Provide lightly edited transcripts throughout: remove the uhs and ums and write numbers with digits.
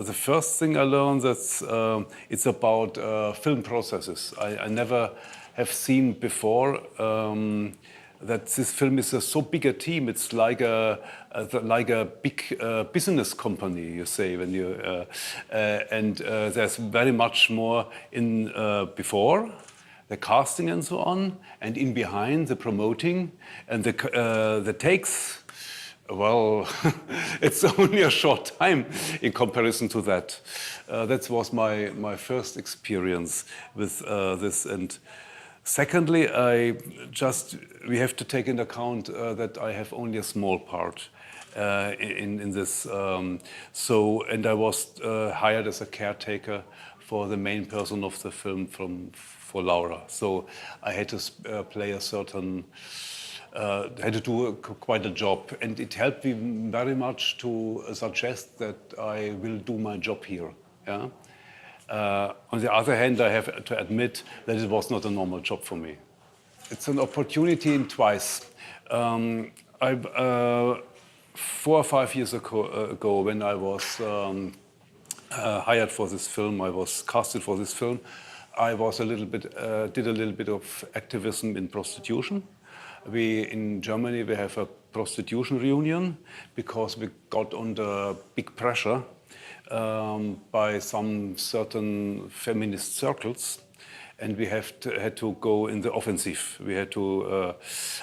the first thing I learned that it's about film processes. I never have seen before that this film is so big a team. It's like a big business company, you say, when you and there's very much more in before the casting and so on, and in behind the promoting and the takes. Well, it's only a short time in comparison to that. That was my first experience with this. And secondly, we have to take into account that I have only a small part in this. And I was hired as a caretaker for the main person of the film for Laura. So I had to play a certain. Had to do quite a job, and it helped me very much to suggest that I will do my job here. Yeah? On the other hand, I have to admit that it was not a normal job for me. It's an opportunity in twice. 4 or 5 years ago, when I was hired for this film, I was casted for this film, I was did a little bit of activism in prostitution. In Germany, we have a prostitution reunion because we got under big pressure by some certain feminist circles, and we had to go in the offensive. We had to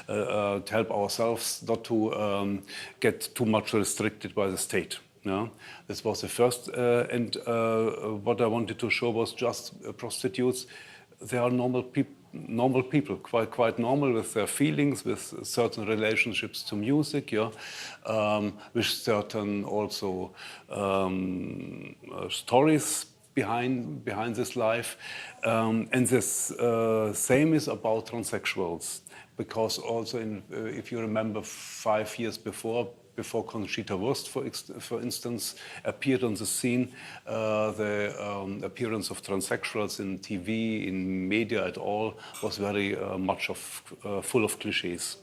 help ourselves not to get too much restricted by the state. No? This was the first, and what I wanted to show was just prostitutes. They are normal people, quite normal with their feelings, with certain relationships to music, yeah, with certain also stories behind this life, and this same is about transsexuals, because also if you remember 5 years before Conchita Wurst, for instance, appeared on the scene, the appearance of transsexuals in TV, in media at all, was very much full of cliches.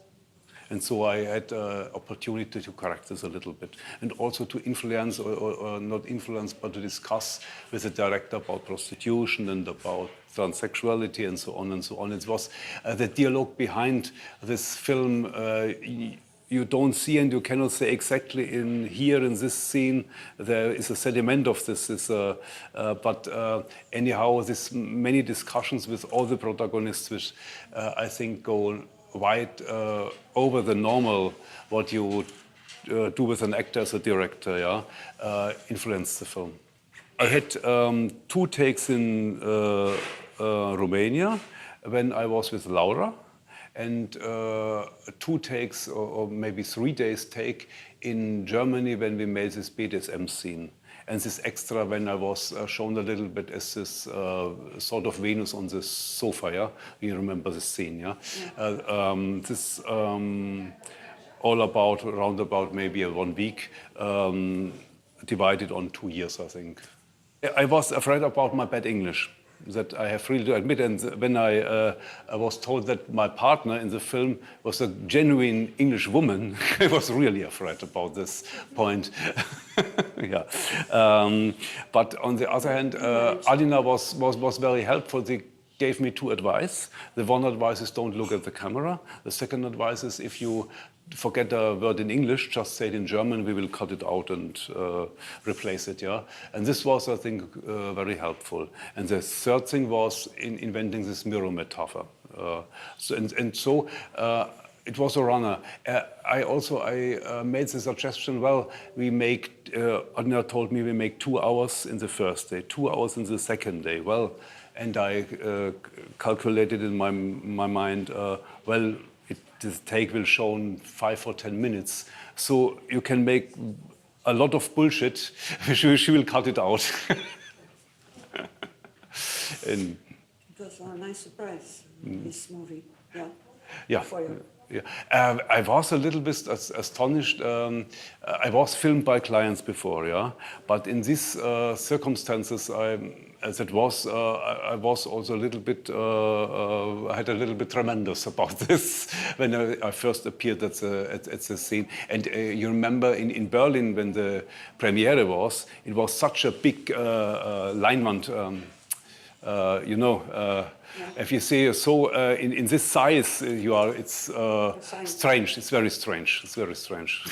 And so I had opportunity to correct this a little bit, and also to influence, or not influence, but to discuss with the director about prostitution and about transsexuality and so on and so on. It was the dialogue behind this film. You don't see and you cannot say exactly in this scene there is a sediment of this. But anyhow, there's many discussions with all the protagonists, which I think go wide over the normal what you would do with an actor as a director. Yeah, influence the film. I had 2 takes in Romania when I was with Laura, and 2 takes or maybe 3 days take in Germany when we made this BDSM scene. And this extra when I was shown a little bit as this sort of Venus on this sofa, yeah? You remember this scene, yeah? This all about, around about maybe 1 week, divided on 2 years, I think. I was afraid about my bad English. That I have really to admit, and when I was told that my partner in the film was a genuine English woman, I was really afraid about this point. Yeah, but on the other hand, Alina was very helpful. They gave me 2 advice. The one advice is don't look at the camera. The second advice is if you forget a word in English, just say it in German, we will cut it out and replace it, yeah? And this was, I think, very helpful. And the third thing was in inventing this mirror metaphor. So it was a runner. I made the suggestion, well, we make, Adina told me we make 2 hours in the first day, 2 hours in the second day. Well, and I calculated in my mind, well, this take will show in 5 or 10 minutes. So you can make a lot of bullshit. She will cut it out. It was a nice surprise, this movie. Yeah. Yeah. For you. Yeah. I was a little bit astonished. I was filmed by clients before, yeah, but in these circumstances, I was also a little bit, I had a little bit tremendous about this when I first appeared at the scene. And you remember in Berlin when the premiere was, it was such a big Leinwand, you know. If you see so in this size, it's strange. It's very strange. It's very strange.